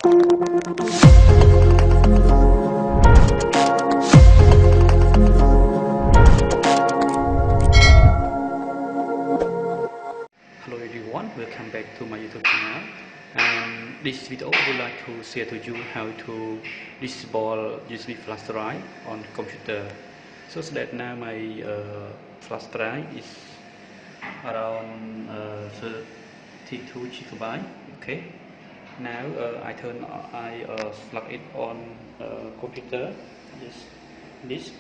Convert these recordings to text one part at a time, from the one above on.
Hello everyone, welcome back to my YouTube channel. This video I would like to share to you how to disable USB flash drive on computer. So that now my flash drive is around 32 GB. Okay. Now I plug it on computer. Yes, this.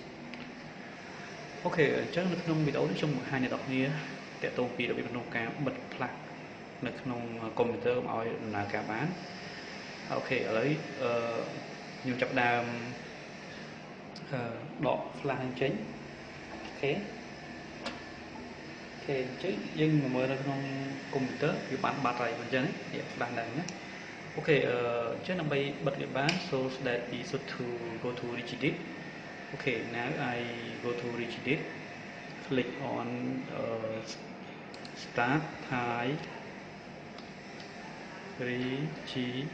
Okay, អញ្ចឹងនៅក្នុងវីដេអូនេះខ្ញុំបង្ហាញអ្នកនរគ្នាតើតើពីរបៀបក្នុងការបិទផ្លាស់នៅក្នុងកុំព្យូទ័រឲ្យដំណើរការបានអូខេឥឡូវខ្ញុំចាប់ដើមដក flash ចេញអូខេអញ្ចឹងយើងមកមើលនៅក្នុងកុំព្យូទ័រវាបានបាត់ហើយអញ្ចឹងវាបានដែរណាអូខេអញ្ចឹងដើម្បីបិទវាបាន so that we should to go to registry. Okay, now I go to registry, click on start type registry.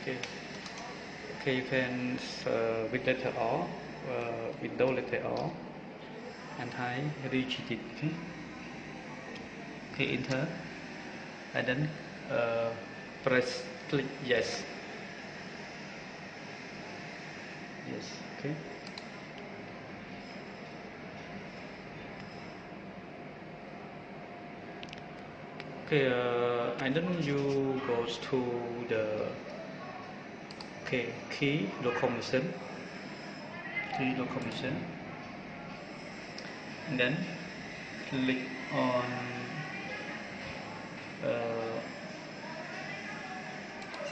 Okay, okay, you can with letter O, window letter O, and type registry. Okay, enter, and then click yes. Okay. Okay, and then you go to the key locomotion, and then click on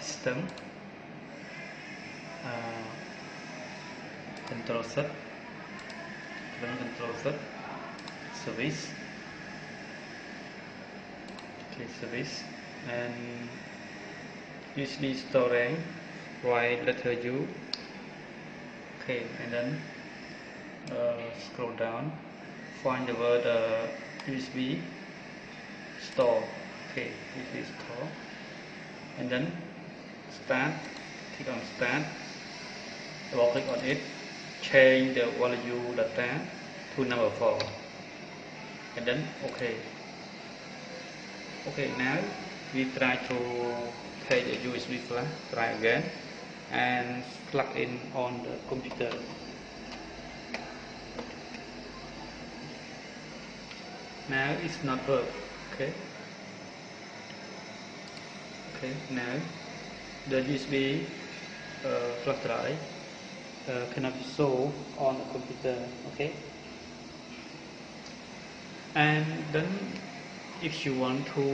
system, control set, service. Service and usually storing right letter U. Okay, and then scroll down, find the word USB store. Okay, USB store, and then start. Click on start. Double click on it. Change the value data to number 4, and then okay. Okay, now we try to take a USB flash drive again and plug in on the computer. Now it's not work. Okay, now the USB flash drive cannot be shown on the computer. Okay, and then if you want to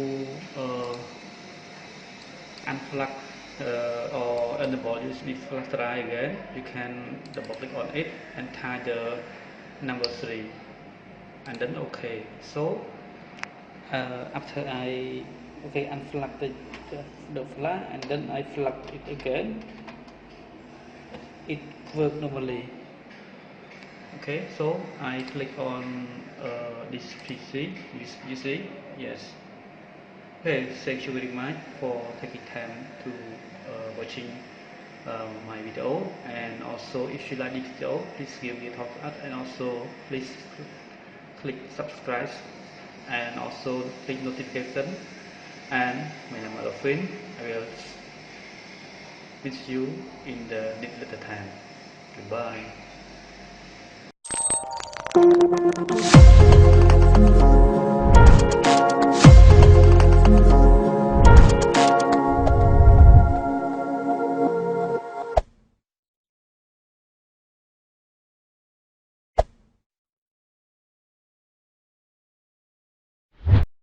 unplug or enable USB flash drive again, you can double click on it and type the number 3 and then okay. So after I unplug the flash and then I plug it again, it works normally. Okay, so I click on this PC, you see, yes. Okay, thank you very much for taking time to watching my video, and also if you like this video, please give me a thumbs up, and also please click subscribe, and also click notification, and my name is Rorfin. I will visit you in the next time. Goodbye.